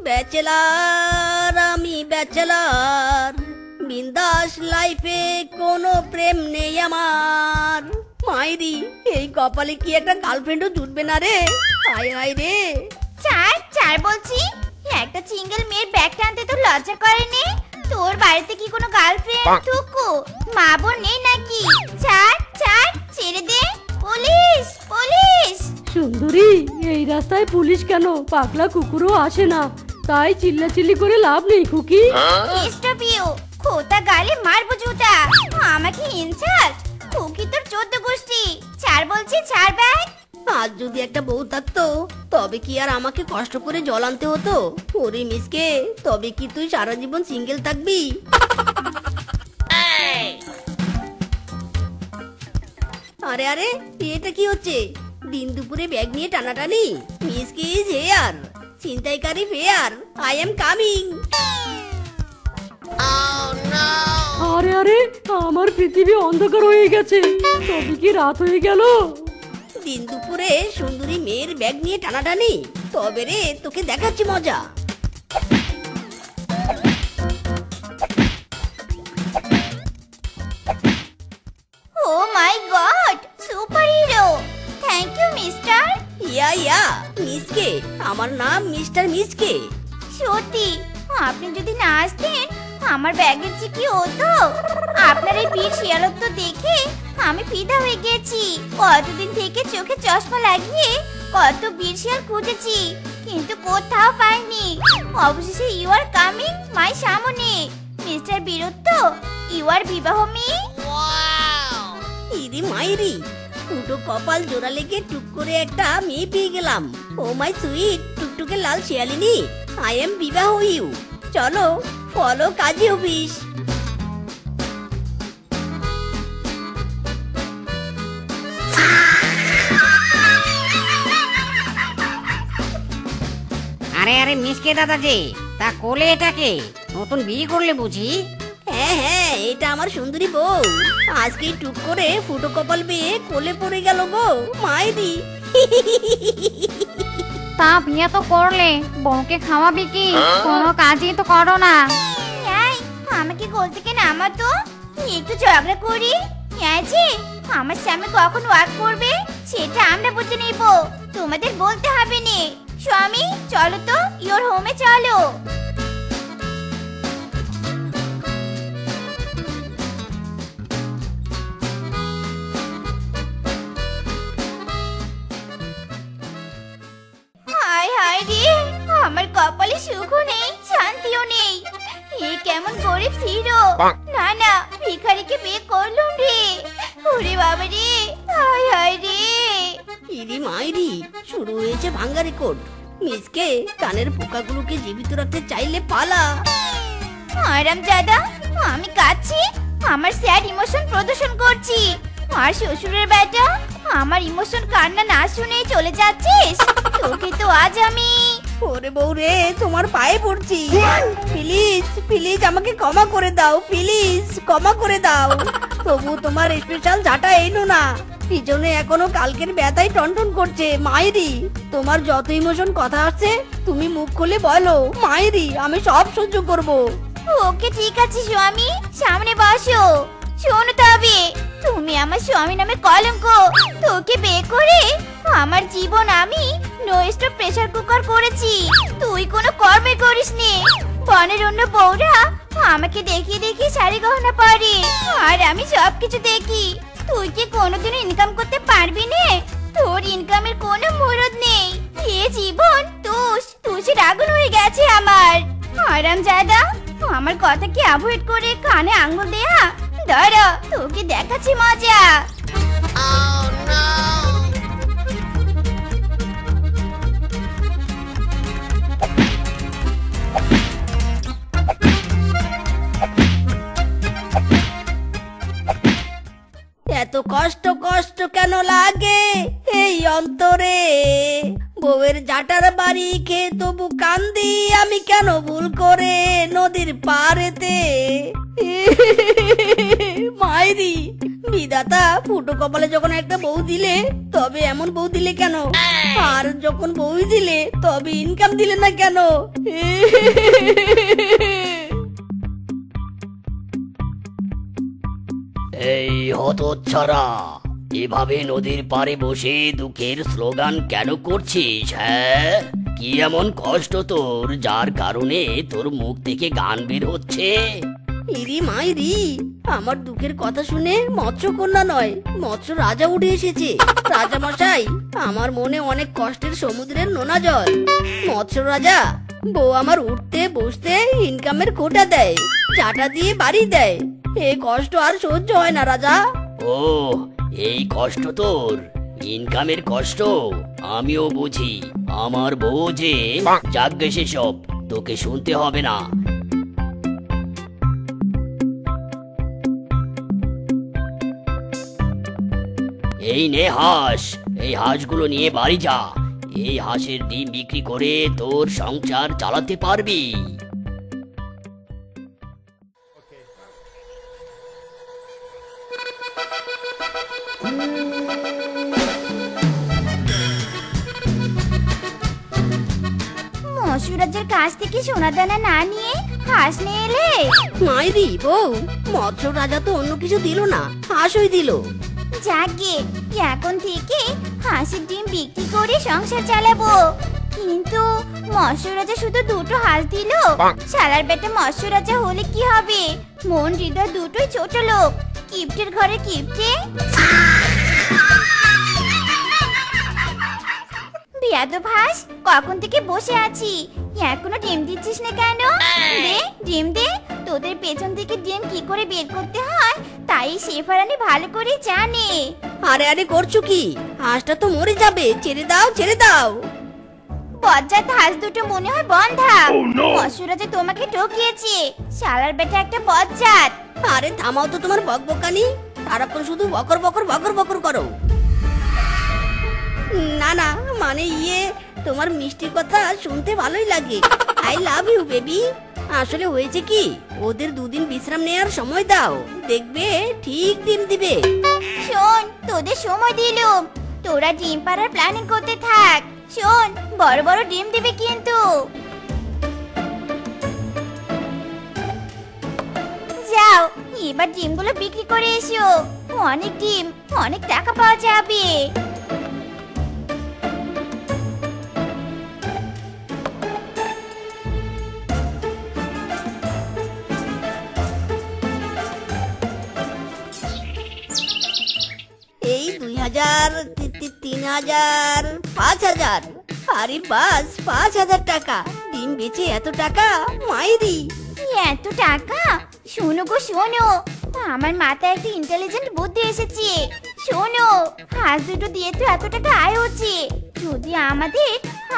Bachelor, আমি bachelor, বিন্দাস লাইফে কোনো প্রেম নেই আমার। মাইরি, এই কপালে কি একটা গার্লফ্রেন্ডও জুটবে না রে? হায় হায় রে। ছাড় ছাড় বলছি, একটা সিঙ্গেল মেয়ের ব্যাগ টানতে তো লজ্জা করেনি? তোর বাড়িতে কি কোনো গার্লফ্রেন্ড টুকু মা বোন নেই নাকি? ছাড় ছাড়, ছেড়ে দে। Police police. সুন্দরী, এই রাস্তায় পুলিশ কেন? পাগলা কুকুরও আসে না, তাই চিল্লাচিল্লি করে লাভ নেই খুকি। স্টপ ইউ, খোতা গালে মারবো জুতা। আমাকে ইনসাল্ট? খুকি তোর 14 গোষ্ঠী। ছাড় বলছি, ছাড় ব্যাগ। আজ যদি একটা বউ থাকতো তবে কি আর আমাকে কষ্ট করে জল আনতে হতো? ওরে মিসকে, তবে কি তুই সারা জীবন সিঙ্গেল থাকবি? আরে আরে, এটা কি হচ্ছে? দিন দুপুরে ব্যাগ নিয়ে টানাটানি। মিসকে ইজ হেয়ার, ছিনতাইকারী ফেয়ার, আই এম কামিং। আরে আরে, আমার পৃথিবী অন্ধকার হয়ে গেছে, তবে কি রাত হয়ে গেল? দিন দুপুরে সুন্দরী মেয়ের ব্যাগ নিয়ে টানাটানি, তবে রে তোকে দেখাচ্ছি মজা। Oh my god, super hero. Thank you mister. Yeah মিসকে, আমার নাম মিস্টার মিসকে। সত্যি, আপনি যদি না আসতেন আমার ব্যাগের যে কি হতো। আপনার এই বীর শিয়ালত্ব দেখে আমি ফিদা হয়ে গেছি। কতদিন থেকে চোখে চশমা লাগিয়ে কত বীর শিয়াল খুঁজেছি, কিন্তু কোথাও পাইনি। অবশেষে ইউ আর কামিং মাই সামনে। মিস্টার বীরত্ব, ইউ আর বিবাহ মি। ইরি মাইরি, দুটো কপাল জোড়া লেগে টুক করে একটা মেয়ে পেয়ে গেলাম। ও মাই সুইট টুকটুকে লাল শিয়ালিনী, আই এম বিবাহ ইউ। চলো ফলো কাজী অফিস। আরে আরে মিসকে দাদাজি, তা কোলে এটাকে নতুন বিয়ে করলে বুঝি? হ্যাঁ, এটা আমার সুন্দরী বউ। আজকে টুক করে ফুটো কপাল পেয়ে কোলে পড়ে গেল গো মাইরি। তা বিয়ে তো করলে, বউকে খাওয়াবি কি? কোনো কাজই তো করো না। এই, আমাকে কোল থেকে নামা তো, একটু ঝগড়া করি। আছে আমার স্বামী কখন ওয়াক করবে সেটা আমরা বুঝে নেব, তোমাদের বলতে হবে না। স্বামী চলো তো, ইওর হোমে চলো। হায় হায় রে, আমার কপালে সুখও নেই, শান্তিও নেই। এ কেমন গরিব হিরো। না না, ভিখারিকে বিয়ে করলাম রে। ওরে বাবা রে, হায় হায় রে। ইরি মাইরি, শুরু হয়েছে ভাঙ্গা রেকর্ড। মিসকে, কানের পোকাগুলোকে জীবিত রাখতে চাইলে পালা। আরামজাদা, আমি কাচ্ছি, আমার স্যাড ইমোশন প্রদর্শন করছি। আর শ্বশুরের বেটা, আমার ইমোশন কান্না না শুনে চলে যাচ্ছিস? তোকে তো আজ আমি। ওরে বউ রে, তোমার পায়ে পড়ছি। প্লিজ প্লিজ আমাকে ক্ষমা করে দাও, প্লিজ ক্ষমা করে দাও। তবু তোমার স্পেশাল ঝাঁটা এনো না, পিছনে এখনো কালকের ব্যথায় টনটন করছে। মাইরি, তোমার যত ইমোশন কথা আসছে তুমি মুখ খুলে বলো। মাইরি, আমি সব সহ্য করব। ওকে ঠিক আছে স্বামী, সামনে বসো। শোনো তবে, তুমি আমার স্বামী নামে কলঙ্ক। তোকে বিয়ে করে আমার জীবন আমি নো স্টপ প্রেসার কুকার করেছি। তুই কোনো কর্মে করিসনি। বনের অন্য বউরা আমাকে দেখিয়ে দেখিয়ে শাড়ি গহনা পরে, আর আমি সবকিছু দেখি। তুই কি কোনোদিন ইনকাম করতে পারবি না? তোর ইনকামের কোনো মুহূর্ত নেই। এ জীবন তুষের আগুন হয়ে গেছে আমার। আরামজাদা, আমার কথা কি অ্যাভয়েড করে কানে আঙ্গুল দেয়া? দাঁড়া, তোকে দেখাচ্ছি মজা। এত কষ্ট কষ্ট কেন লাগে এই অন্তরে? বউয়ের জাটার বাড়ি খেয়ে তবু কান্দি আমি কেন ভুল করে নদীর পাড়েতে। মাইরি বিধাতা, ফুটো কপালে যখন একটা বউ দিলে তবে এমন বউ দিলে কেন? আর যখন বউ দিলে তবে ইনকাম দিলে না কেন? এই হতচ্ছাড়া, এভাবে নদীর পাড়ে বসে দুঃখের স্লোগান কেন করছিস? হ্যাঁ, কি এমন কষ্ট তোর যার কারণে তোর মুখ থেকে গান বের হচ্ছে? ইরি মাইরি, আমার দুঃখের কথা শুনে মৎস্যকন্যা নয় মৎস্য রাজা উঠে এসেছে। রাজা মশাই, আমার মনে অনেক কষ্টের সমুদ্রের নোনা জল। মৎস্য রাজা, বউ আমার উঠতে বসতে ইনকামের কোটা দেয়, চাটা দিয়ে বাড়ি দেয়। এই কষ্ট আর সহ্য হয় না রাজা। ও, এই কষ্ট তোর, ইনকামের কষ্ট আমিও বুঝি। আমার বউ যে যাগ্গে সেসব তোকে শুনতে হবে না। এই নে হাঁস, এই হাঁসগুলো নিয়ে বাড়ি যা। এই হাঁসের ডিম বিক্রি করে তোর সংসার চালাতে পারবি। মশুরাজের কাছ থেকে সোনা দানা না নিয়ে হাঁস নিয়ে এলে? মাইরি বউ, মৎস্য রাজা তো অন্য কিছু দিল না, হাঁসই দিল। যাকে এখন থেকে হাঁসের ডিম বিক্রি করে সংসার চালাবো। কিন্তু মৎস্যরাজা শুধু দুটো হাঁস দিল। শালার বেটা মৎস্যরাজা হলে কি হবে? মন হৃদয় দুটোই ছোট লোক, কিপ্টের ঘরে কিপ্টে। বিয়াদব হাঁস, কখন থেকে বসে আছি, এখনো ডিম দিচ্ছিস না কেন? দে ডিম দে। তোদের পেছন থেকে ডিম কি করে বের করতে হয় তাই শেফারানি ভালো করে জানে। আরে আরে করছো কি? হাঁসটা তো মরে যাবে, ছেড়ে দাও ছেড়ে দাও। বজ্জাত হাঁস দুটো মনে হয় বন্ধা। মৎস্যরাজা তোমাকে ঠকিয়েছে, শালার বেটা একটা বজ্জাত। আরে থামাও তো তোমার বকবকানি, সারাক্ষণ শুধু বকর বকর বকর বকর করো। না না, মানে তোমার মিষ্টি কথা শুনতে ভালোই লাগে। I love you baby. আসলে হয়েছে কি, ওদের দুদিন বিশ্রাম নেওয়ার সময় দাও, দেখবে ঠিক ডিম দিবে। শোন, তোদের সময় দিলুম, তোরা ডিম পাড়ার প্ল্যানিং করতে থাক। শোন, বড় বড় ডিম দিবে কিন্তু। যাও, এবার ডিমগুলো বিক্রি করে এসো। অনেক ডিম, অনেক টাকা পাওয়া যাবে। এই 2000, 3000, 5000। আরে বাস 5000 টাকা, ডিম বেচে এত টাকা? মাইরি এত টাকা? শোনো গো শোনো, আমার মাথায় একটা ইন্টেলিজেন্ট বুদ্ধি এসেছে। শোনো, হাঁস দুটো দিয়ে তো এত টাকা আয় হচ্ছে। যদি আমাদের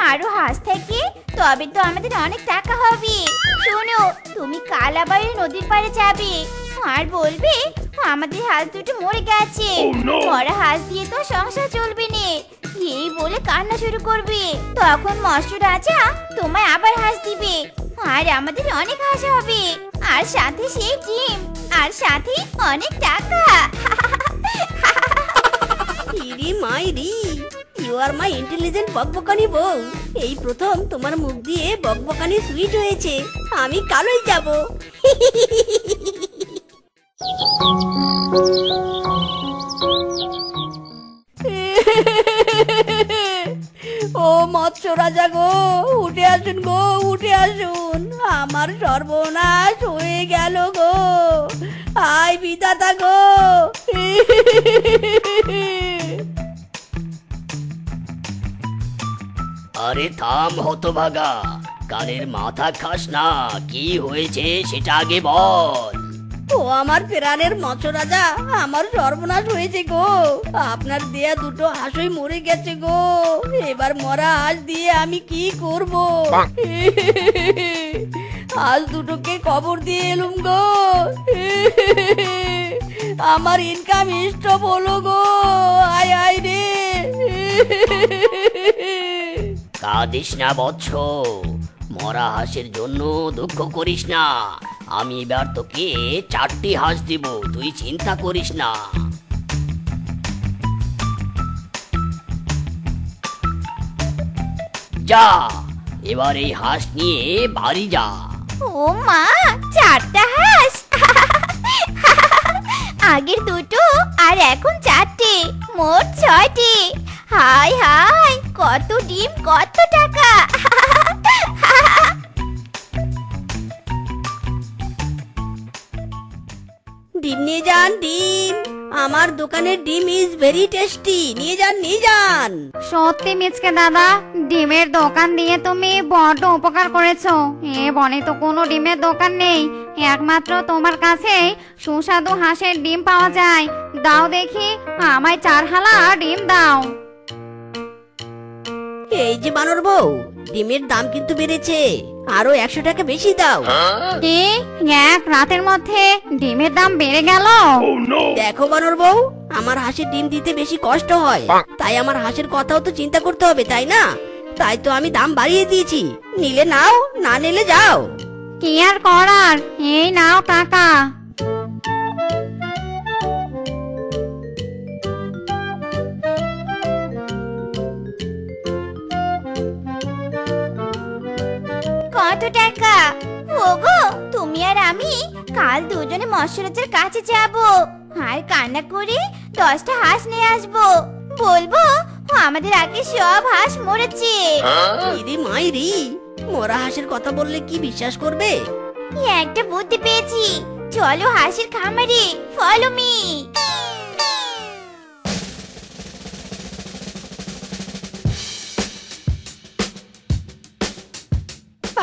আরো হাঁস থাকে তবে তো আমাদের অনেক টাকা হবে। শোনো, তুমি কাল আবার নদীর পাড়ে যাবে আর বলবে আমাদের হাঁস দুটো মরে গেছে। মরা হাঁস দিয়ে তো সংসার চলবে না, এই বলে কান্না শুরু করবে। তখন মৎস্য রাজা তোমায় আবার হাঁস দিবে আর আমাদের অনেক হাঁস হবে, আর সাথে সেই ডিম, আর সাথে অনেক টাকা। ইরি মাইরি, ইউ আর মাই ইন্টেলিজেন্ট বকবকানি বউ। এই প্রথম তোমার মুখ দিয়ে বকবকানি সুইট হয়েছে। আমি কালই যাব। ও মৎস্য রাজা গো, উঠে আসুন গো, উঠে আসুন। আমার সর্বনাশ হয়ে গেল গো, আয় বিধাতা গো। আরে থাম হতভাগা, কানের মাথা খাস না, কি হয়েছে সেটা আগে বল। ও আমার প্রাণের মৎস্য রাজা, আমার সর্বনাশ হয়েছে গো। আপনার দেয়া দুটো হাঁসই মরে গেছে গো। এবার মরা হাঁস দিয়ে আমি কি করব? হাঁস দুটোকে কবর দিয়ে এলুম গো। আমার ইনকাম স্টপ হলো গো। আয় আয় রে। কাঁদিস না বৎস, মরা হাঁসের জন্য দুঃখ করিস না। আমি এবার তোকে 4টি হাঁস দিব, তুই চিন্তা করিস না। যা, এবার এই হাঁস নিয়ে বাড়ি যা। ও মা, 4টা হাঁস! আগের 2টো আর এখন 4টে, মোট 6টে। হাই হাই, কত ডিম, কত টাকা! ডিম নিয়ে যান, ডিম। আমার দোকানের ডিম ইজ ভেরি টেস্টি। নিয়ে যান, নিয়ে যান। সত্যি মিচকে দাদা, ডিমের দোকান দিয়ে তুমি বড্ড উপকার করেছো। এ বনে তো কোনো ডিমের দোকান নেই, একমাত্র তোমার কাছে সুস্বাদু হাঁসের ডিম পাওয়া যায়। দাও দেখি, আমায় 4 হালা ডিম দাও। এই যে বানর বউ, ডিমের দাম কিন্তু বেড়েছে, আরো 100 টাকা বেশি দাও। কি, এক রাতের মধ্যে ডিমের দাম বেড়ে গেল? দেখো বানর বউ, আমার হাঁসের ডিম দিতে বেশি কষ্ট হয়, তাই আমার হাঁসের কথাও তো চিন্তা করতে হবে, তাই না? তাই তো আমি দাম বাড়িয়ে দিয়েছি। নিলে নাও, না নিলে যাও। কি আর করার, এই নাও টাকা। কত টাকা? ওগো, তুমি আর আমি কাল দুজনে মৎস্যরাজের কাছে যাব, আর কান্না করে 10টা হাঁস নিয়ে আসবো। বলবো আমাদের আগে সব হাঁস মরেছে। ইদি মাইরি, মরা হাঁসের কথা বললে কি বিশ্বাস করবে? একটা বুদ্ধি পেয়েছি, চলো হাঁসের খামারে, ফলো মি।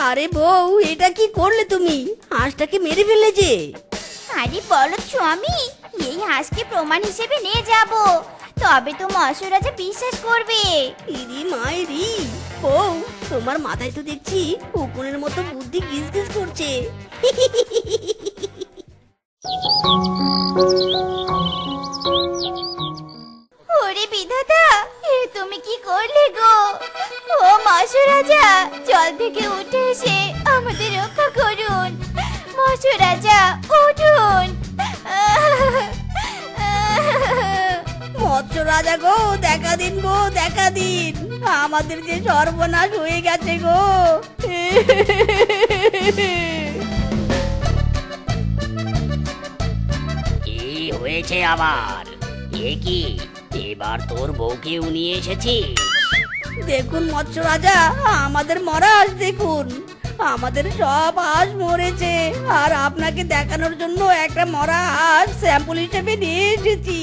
আরে বউ, এটা কি করলে তুমি? হাঁসটাকে মেরে ফেলে যে। আরে বলো স্বামী, এই হাঁসকে প্রমাণ হিসেবে নিয়ে যাব, তবে তো মৎস্যরাজা বিশ্বাস করবে। ইরি মাইরি, বউ তোমার মাথায় তো দেখছি উকুনের মতো বুদ্ধি গিজ গিজ করছে। ওরে বিধাতা, এ তুমি কি করলে গো? ও মৎস্যরাজা, জল থেকে উঠে এসে আমাদের রক্ষা করুন। মৎস্যরাজা, উঠুন। মৎস্য রাজা গো, দেখা দিন গো, দেখা দিন, আমাদের যে সর্বনাশ হয়ে গেছে গো। কি হয়েছে আবার? এ কি, এবার তোর বউকেও নিয়ে এসেছিস? দেখুন মৎস্য রাজা, আমাদের মরা হাঁস দেখুন, আমাদের সব হাঁস মরেছে, আর আপনাকে দেখানোর জন্য একটা মরা হাঁস স্যাম্পল হিসেবে নিয়ে এসেছি।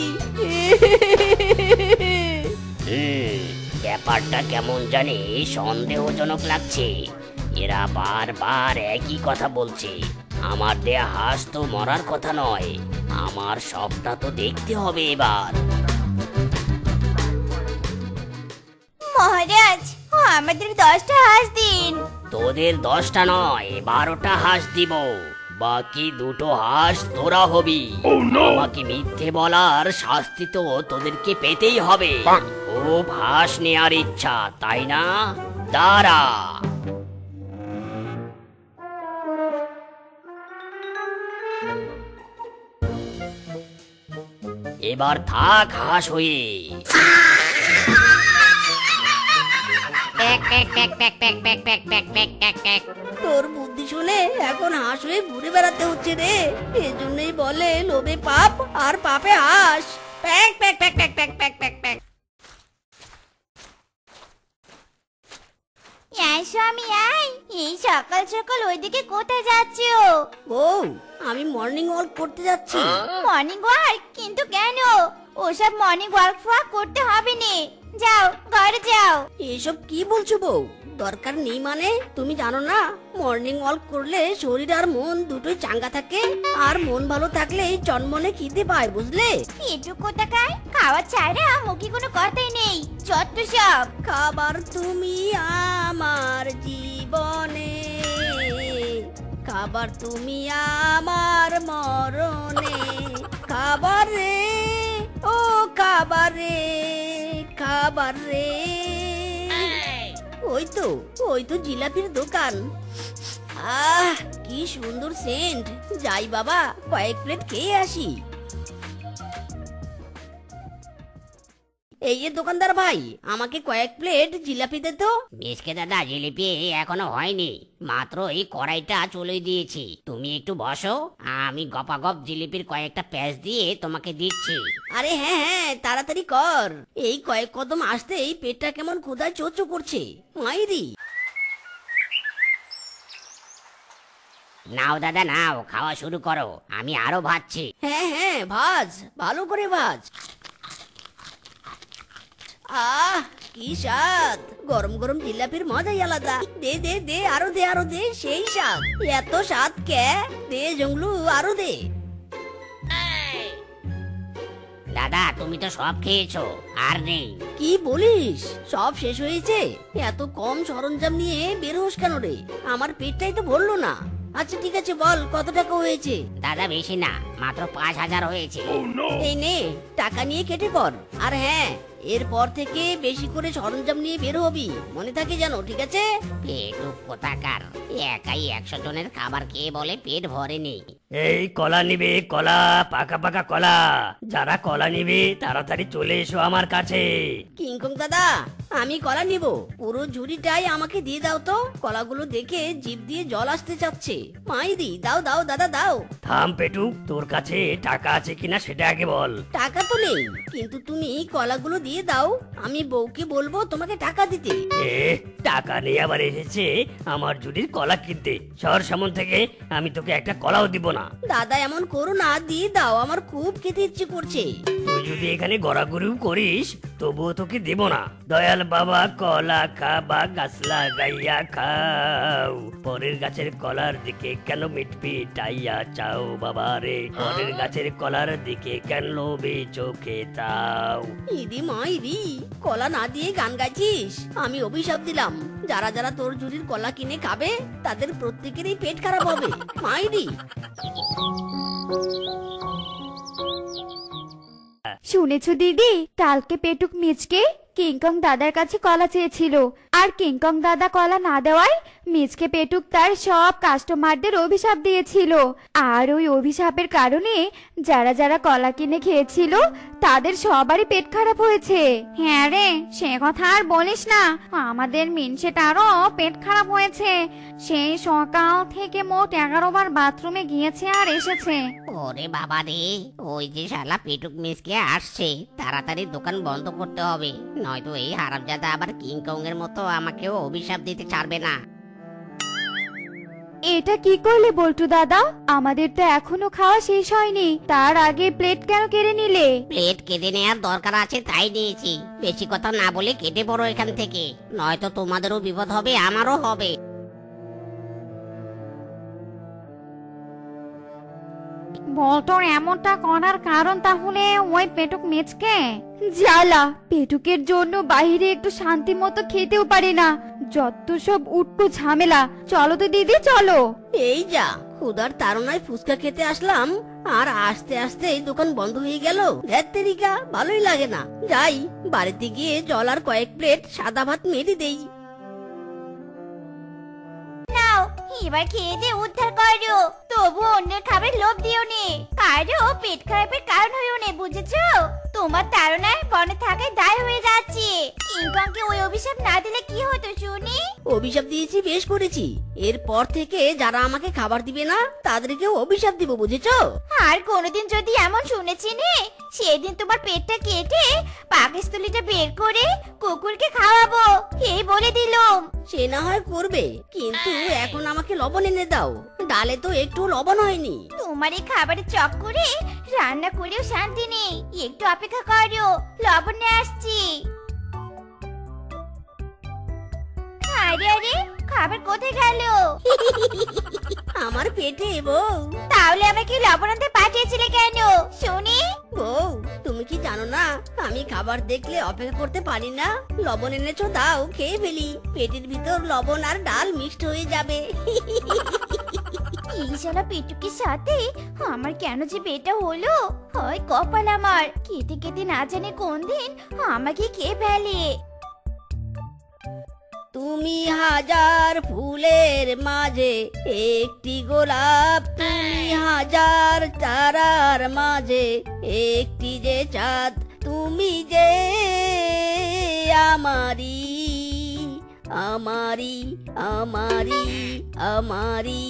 ব্যাপারটা কেমন জানি সন্দেহজনক লাগছে। এরা বারবার একই কথা বলছে। আমার দেয়া হাঁস তো মরার কথা নয়, আমার সবটা তো দেখতে হবে এবার। মহারাজ, আমাদের 10টা হাঁস দিন। তোদের 10টা নয়, 12টা হাঁস দিব, বাকি 2টো হাঁস তোরা হবি। আমাকে মিথ্যে বলার শাস্তি তো তোদেরকে পেতেই হবে। খুব হাঁস নেয়ার ইচ্ছা, তাই না? দাঁড়া। এবার থাক হাঁস হয়ে। তোর বুদ্ধি শুনে এখন হাঁস হয়ে ঘুরে বেড়াতে হচ্ছে রে। এজন্যই বলে লোভে পাপ আর পাপে হাঁস। Pack pack pack pack pack pack pack pack. আয় স্বামী আয়, এই সকাল সকাল ওইদিকে কোথায় যাচ্ছো? বউ, আমি মর্নিং ওয়াক করতে যাচ্ছি। Morning walk? কিন্তু কেন? ওসব মর্নিং ওয়াক করতে হবে না, যাও ঘরে যাও। এসব কি বলছো বউ? দরকার নেই মানে? তুমি জানো না মর্নিং ওয়াক করলে শরীর আর মন দুটোই চাঙ্গা থাকে, আর মন ভালো থাকলে চনমনে খিদে পায়, বুঝলে? পেটু কোথাকার, খাওয়া ছাড়া মুখে কোনো কথাই নেই, যত সব। খাবার তুমি আমার জীবনে, খাবার তুমি আমার মরণে, খাবার রে ও খাবার রে, খাবার রে ওই তো জিলাপির দোকান। কি সুন্দর সেন্ট। যাই বাবা, কয়েক প্লেট খেয়ে আসি। এই যে দোকানদার ভাই, আমাকে কয়েক প্লেট জিলাপি দে তো। মিসকে দাদা, জিলিপি এখনো হয়নি, মাত্র এই কড়াইটা চলে দিয়েছি। তুমি একটু বসো, আমি গপাগপ জিলিপির কয়েকটা প্যাচ দিয়ে তোমাকে দিচ্ছি। আরে হ্যাঁ হ্যাঁ, তাড়াতাড়ি কর। এই কয়েক কদম আসতেই পেটটা কেমন ক্ষুধায় চোচো করছে। মাইরি। নাও দাদা নাও, খাওয়া শুরু করো, আমি আরো ভাজছি। হ্যাঁ হ্যাঁ, ভাজ, ভালো করে ভাজ। কি স্বাদ! গরম গরম জিলাপির মজাই আলাদা। দে দে দে, আরো দে আরো দে, সেই স্বাদ। এত স্বাদ কে? দে জংলু, আরো দে। দাদা, তুমি তো সব খেয়েছো, আর নেই। কি বলিস? সব শেষ হয়েছে? এত কম সরঞ্জাম নিয়ে বের হোস কেন রে? আমার পেটটাই তো ভরলো না। আচ্ছা ঠিক আছে, বল কত টাকা হয়েছে? দাদা বেশি না, মাত্র 5,000 হয়েছে। এই নে, টাকা নিয়ে কেটে পড়। আর হ্যাঁ, এরপর থেকে বেশি করে সরঞ্জাম নিয়ে বের হবি, মনে থাকে যেন, ঠিক আছে? পেটুক কোথাকার, একাই 100 জনের খাবার খেয়ে বলে পেট ভরেনি। এই কলা নিবে, কলা, পাকা পাকা কলা। যারা কলা নিবে তাড়াতাড়ি চলে এসো আমার কাছে। কিংকং দাদা, আমি কলা নিব। পুরো ঝুড়িটাই আমাকে দিয়ে দাও তো। কলাগুলো দেখে জিভ দিয়ে জল আসতে চাচ্ছে। মাইরি, দাও দাও দাদা দাও। থাম পেটুক, তোর কাছে টাকা আছে কিনা সেটা আগে বল। টাকা তো নেই, কিন্তু তুমি কলাগুলো দিয়ে দাও, আমি বউকে বলবো তোমাকে টাকা দিতে। টাকা নিয়ে আবার এসেছে আমার ঝুড়ির কলা কিনতে। শহর সামন থেকে আমি তোকে একটা কলাও দিব না। দাদা এমন করো না, দিয়ে দাও, আমার খুব খেতে ইচ্ছে করছে। তুই যদি এখানে গড়াগড়িও করিস তবুও তোকে দেব না। দয়াল বাবা কলা খাবা, গাছ লাগাইয়া খাও। পরের গাছের কলার দিকে কেন মিটপিটাইয়া চাও বাবা রে? পরের গাছের কলার দিকে কেন লোভে চোখে তাও। ইদি মাইরি, কলা না দিয়ে গান গাইছিস? আমি অভিশাপ দিলাম, যারা যারা তোর ঝুড়ির কলা কিনে খাবে তাদের প্রত্যেকেরই পেট খারাপ হবে। মাইরি। শুনেছো দিদি, কালকে পেটুক মিচকে কিংকং দাদার কাছে কলা চেয়েছিল, আর কিংকং দাদা কলা না দেওয়ায় মিচকে পেটুক তার সব কাস্টমারদের অভিশাপ দিয়েছিল। আর ওই অভিশাপের কারণে যারা যারা কলা কিনে খেয়েছিল তাদের সবারই পেট খারাপ হয়েছে। হ্যাঁ রে, সে কথা আর বলিস না, আমাদের মিনসেটারও পেট খারাপ হয়েছে। সেই সকাল থেকে মোট 11 বার বাথরুমে গিয়েছে আর এসেছে। ওরে বাবা রে, ওই যে শালা পেটুক মিসকে আসছে, তাড়াতাড়ি দোকান বন্ধ করতে হবে, নয়তো এই হারামজাদা আবার কিংকং এর মতো আমাকেও অভিশাপ দিতে ছাড়বে না। এটা কি করলে বল্টু দাদা? আমাদের তো এখনো খাওয়া শেষ হয়নি, তার আগে প্লেট কেন কেড়ে নিলে? প্লেট কেটে নেওয়ার দরকার আছে তাই নিয়েছি। বেশি কথা না বলে কেটে পড়ো এখান থেকে, নয়তো তোমাদেরও বিপদ হবে, আমারও হবে। বল্টুর এমনটা করার কারণ তাহলে ওই পেটুক মিচকে? জ্বালা, পেটুকের জন্য বাইরে একটু শান্তি মতো খেতেও পারে না, যত সব উটকো ঝামেলা। চলো তো দিদি, চলো। এই যা, ক্ষুধার তাড়নায় ফুচকা খেতে আসলাম, আর আস্তে আস্তে এই দোকান বন্ধ হয়ে গেল। ধ্যাত্তেরিকা, ভালোই লাগে না। যাই, বাড়িতে গিয়ে জল আর কয়েক প্লেট সাদা ভাত মেরে দেই। নাও, এবার খেয়ে দিয়ে উদ্ধার করো। তবু অন্যের খাবার লোভ দিও নে, কারো পেট খারাপের কারণ হইও নে, বুঝেছো? তোমার তাড়নায় বনে থাকায় দায় হয়ে যাচ্ছে। কিংকংকে ওই অভিশাপ না দিলে কি হতো শুনি? অভিশাপ দিয়েছি, বেশ করেছি। এরপর থেকে যারা আমাকে খাবার দিবে না তাদেরকেও অভিশাপ দিব, বুঝেছো? আর কোনোদিন যদি এমন শুনেছি নে, সেদিন তোমার পেটটা কেটে পাকস্থলীটা বের করে কুকুরকে খাওয়াবো, এই বলে দিলাম। সে না হয় করবে, কিন্তু এখন আমাকে লবণ এনে দাও। ডালে তো একটু লবণ হয়নি। তোমার এই খাবারের চক্করে রান্না করেও শান্তি নেই, একটু অপেক্ষা করো, লবণ নিয়ে আসছি। আরে আরে, খাবার কোথায় গেল? আমার পেটে বউ। তাহলে আমাকে লবণ আনতে পাঠিয়েছিলে কেন শুনি? বউ, তুমি কি জানো না আমি খাবার দেখলে অপেক্ষা করতে পারি না? লবণ এনেছো, দাও খেয়ে ফেলি, পেটের ভিতর লবণ আর ডাল মিক্সড হয়ে যাবে। এই শালা পেটুকের সাথে আমার কেন যে বেটা হলো? হয় কপাল আমার, খেতে খেতে না জানে কোন দিন আমাকে খেয়ে ফেলে। তুমি হাজার ফুলের মাঝে একটি গোলাপ, তুমি হাজার তারার মাঝে একটি যে চাঁদ, তুমি যে আমারি আমারি আমারি আমারি।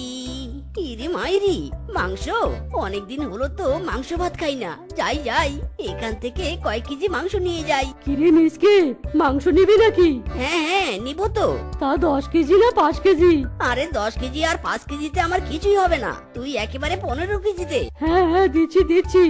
ইরে মাইরি, মাংস? অনেকদিন হলো তো মাংস ভাত খাই না। যাই যাই, এখান থেকে কয়েক কেজি মাংস নিয়ে যাই। কিরে মিসকে, মাংস নিবি নাকি? হ্যাঁ হ্যাঁ, নিব তো। তা 10 কেজি না 5 কেজি? আরে 10 কেজি আর 5 কেজিতে আমার কিছুই হবে না, তুই একেবারে 15 কেজিতে। হ্যাঁ হ্যাঁ, দিচ্ছি।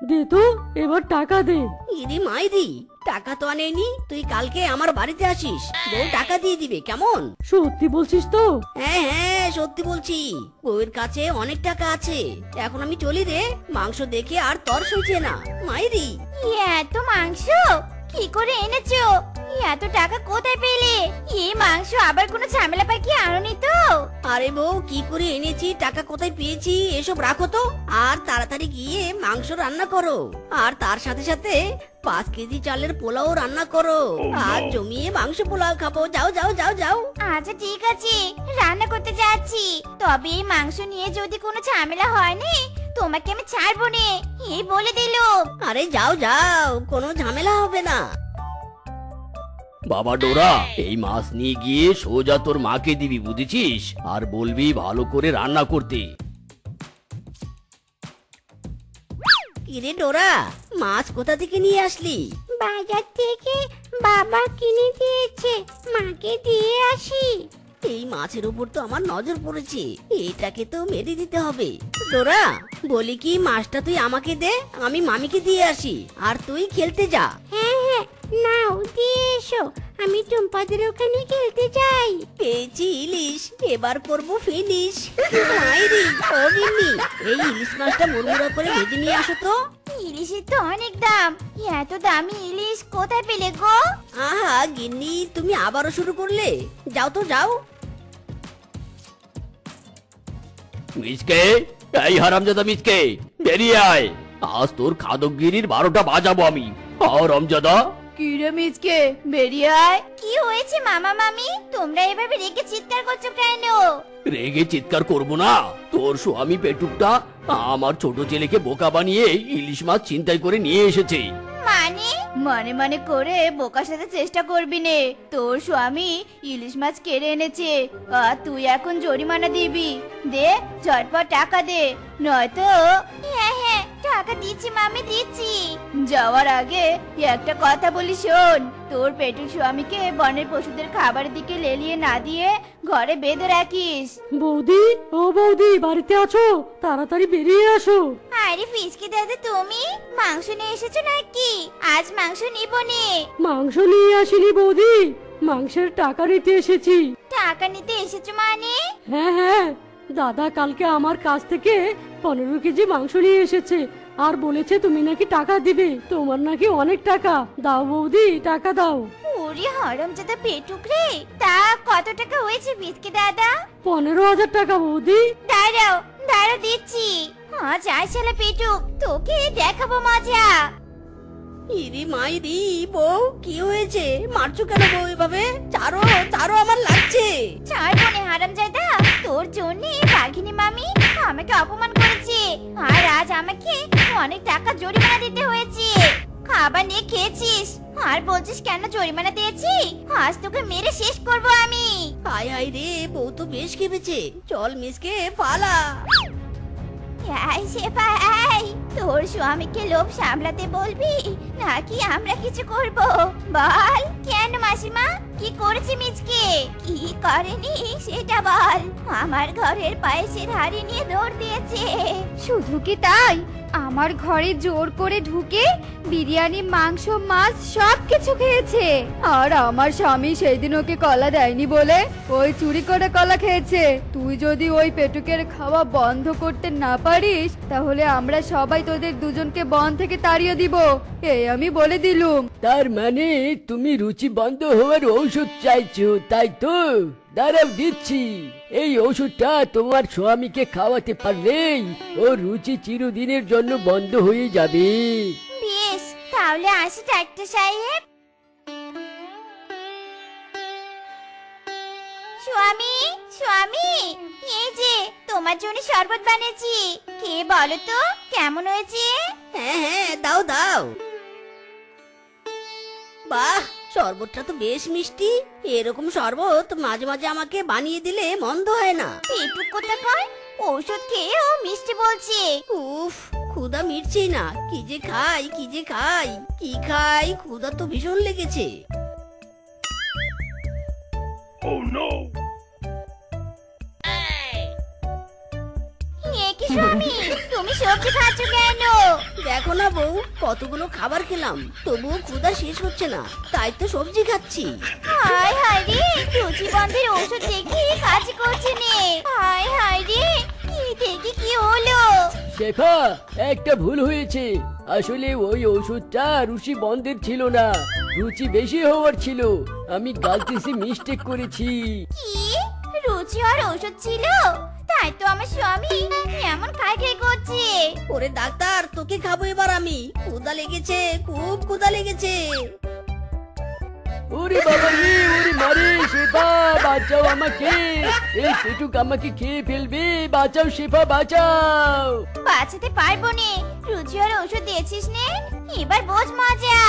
দে তো, এবার টাকা দে। ইরে মাইরি, টাকা তো আনেনি। তুই কালকে আমার বাড়িতে আসিস, বউ টাকা দিয়ে দিবে, কেমন? সত্যি বলছিস তো? হ্যাঁ হ্যাঁ, সত্যি বলছি। বউয়ের কাছে অনেক টাকা আছে। এখন আমি চলি রে, মাংস দেখে আর তর সইছে না। মাইরি, এত মাংস কি করে এনেছো? এত টাকা কোথায় পেলে? এই মাংস আবার কোনো ঝামেলা পাকি আনোনি তো? আরে বউ, কি করে এনেছি, টাকা কোথায় পেয়েছি এসব রাখো তো, আর তাড়াতাড়ি গিয়ে মাংস রান্না করো। আর তার সাথে সাথে 5 কেজি চালের পোলাও রান্না করো। আর জমিয়ে মাংস পোলাও খাবো। যাও যাও যাও যাও। আচ্ছা ঠিক আছে, রান্না করতে যাচ্ছি। তবে এই মাংস নিয়ে যদি কোনো ঝামেলা হয় না, তোমাকে আমি ছাড়বো না, এই বলে দিলুম। আরে যাও যাও, কোনো ঝামেলা হবে না। বাবা ডোরা, এই মাছ নিয়ে গিয়ে সোজা তোর মাকে দিবি, বুঝেছিস? আর বলবি ভালো করে রান্না করতে। কিরে ডোরা, মাছ কোথা থেকে নিয়ে আসলি? বাজার থেকে বাবা কিনে দিয়েছে, মাকে দিয়ে আসি। এই মাছের উপর তো আমার নজর পড়েছে, এটাকে তো মেরে দিতে হবে। ডোরা, বলি কি, মাছটা তুই আমাকে দে, আমি মামিকে দিয়ে আসি, আর তুই খেলতে যা। হ্যাঁ হ্যাঁ, নাও দিয়ে এসো, আমি টুম্পাদের ওখানে খেলতে যাই। পেয়েছি ইলিশ, এবার করবো ফিনিশ। মাইরি, ও গিন্নি, এই ইলিশ মাছটা মুড়মুড়া করে ভেজে নিয়ে আসো তো। ইলিশের তো অনেক দাম, এত দামি ইলিশ কোথায় পেলে গো? আহা গিন্নি, তুমি আবারও শুরু করলে। যাও তো যাও। মিসকে, এই হারামজাদা মিসকে, বেরিয়ে আয়। আজ তোর খাদকগিরির 12টা বাজাবো আমি। হারামজাদা। কি রে মিচকে, বেরিয়ে আয়। কি হয়েছে মামা মামি, তোমরা এভাবে রেগে চিৎকার করছো কেন? রেগে চিৎকার করবো না? তোর স্বামী পেটুকটা আমার ছোট ছেলেকে বোকা বানিয়ে ইলিশ মাছ ছিনতাই করে নিয়ে এসেছে। মানে মানে করে বোকার সাথে চেষ্টা করবি নে। তোর স্বামী ইলিশ মাছ কেড়ে এনেছে, আর তুই এখন জরিমানা দিবি। দে ঝটপট টাকা দে, নয়তো। হ্যাঁ হ্যাঁ, টাকা দিচ্ছি মামি, দিচ্ছি। যাওয়ার আগে একটা কথা বলি শোন, তোর পেটুক স্বামীকে বনের পশুদের খাবারের দিকে লেলিয়ে না দিয়ে ঘরে বেঁধে রাখিস। বৌদি, ও বৌদি, বাড়িতে আছো? তাড়াতাড়ি বেরিয়ে আসো। আরে ফিসকি দাদা, তুমি মাংস নিয়ে এসেছো নাকি? আজ মাংস নিব নে। মাংস নিয়ে আসিনি বৌদি, মাংসের টাকা নিতে এসেছি। টাকা নিতে এসেছো মানে? হ্যাঁ হ্যাঁ, দাদা কালকে আমার কাছ থেকে 15 কেজি মাংস নিয়ে এসেছে, আর বলেছে তুমি নাকি টাকা দিবে, তোমার নাকি অনেক টাকা। দাও বৌদি, টাকা দাও। ওরে হারামজাদা পেটুক রে, তা কত টাকা হয়েছে ফিসকি দাদা? 15,000 টাকা বৌদি। দাঁড়াও দাঁড়াও, দিচ্ছি। আজ আয় শালা পেটুক, তোকে দেখাবো মজা। ইরি মাইরি, বউ কি হয়েছে, মারছো কেন বউ এভাবে? ছাড়ো ছাড়ো, আমার লাগছে। ছাড়বো না হারামজাদা, তোর জন্য বাঘিনী মামি আমাকে অপমান করেছে, আর আজ আমাকে অনেক টাকা জরিমানা দিতে হয়েছে। খাবার নিয়ে খেয়েছিস আর বলছিস কেন জরিমানা দিয়েছি? আজ তোকে মেরে শেষ করবো আমি। হায় হায় রে, বউ তো বেশ কেঁপেছে। চল মিসকে, পালা। এই সেপাই, তোর স্বামীকে লোভ সামলাতে বলবি নাকি আমরা কিছু করব? বল। কেন মাসিমা, কি করেছি মিচকে? কি করেনি সেটা বল। আমার ঘরের পায়েসের হাড়ি নিয়ে দৌড় দিয়েছে। শুধু কি তাই, আমার ঘরে জোর করে ঢুকে বিরিয়ানি, মাংস, মাছ সবকিছু খেয়েছে। আর আমার স্বামী সেই দিন ওকে কলা দেয়নি বলে ওই চুরি করে কলা খেয়েছে। তুই যদি ওই পেটুকের খাওয়া বন্ধ করতে না পারিস, তাহলে আমরা সবাই তোদের দুজনকে বন থেকে তাড়িয়ে দিব, এই আমি বলে দিলুম। তার মানে তুমি রুচি বন্ধ হওয়ার ঔষধ চাইছো, তাই তো? দাঁড়াও, দিচ্ছি। এই ওষুধটা তোমার স্বামীকে খাওয়াতে পারলেই ও রুচি চিরদিনের জন্য বন্ধ হয়ে যাবে। বেশ, তাহলে আসি ডাক্তার সাহেব। স্বামী স্বামী, এই যে তোমার জন্য শরবত বানিয়েছি, কে বলো তো কেমন হয়েছে? হ্যাঁ হ্যাঁ, দাও দাও। বাহ, শরবতটা তো বেশ মিষ্টি। এরকম শরবত মাঝে মাঝে আমাকে বানিয়ে দিলে মন্দ হয় না। পেটুক কোথাকার, ঔষধ খেয়েও মিষ্টি বলছে। উফ, ক্ষুধা মিটছেই না। কি যে খাই কি যে খাই, কি খাই, ক্ষুধা তো ভীষণ লেগেছে। এ কি স্বামী, তুমি সবজি খাচ্ছ কেন? দেখো না বউ, কতগুলো খাবার খেলাম, তবুও ক্ষুধা শেষ হচ্ছে না, তাই তো সবজি খাচ্ছি। হায় হায় রে, রুচি বন্ধের ঔষধ দেখে কাজ করছে নে। হায় হায় রে, কি দেখি কি হলো? শেফা, একটা ভুল হয়েছে। আসলে ওই ওষুধটা রুচি বন্ধের ছিল না, রুচি বেশি হওয়ার ছিল। আমি গালতেছি মিস্টেক করেছি। কি রুচি আর ঔষধ ছিল? তাই তো আমার স্বামী এমন খাই খাই করছে। ওরে ডাক্তার, তোকে খাবো এবার আমি। ক্ষুধা লেগেছে, খুব ক্ষুধা লেগেছে। ওরে বাবা রে, ওরে মারে, শেফা বাঁচাও আমাকে। এই পেটুক আমাকে খেয়ে ফেলবে, বাঁচাও শেফা বাঁচাও। বাঁচাতে পারবো নে, রুচি আর ঔষধ দিয়েছিস নে, এবার বোঝ মজা।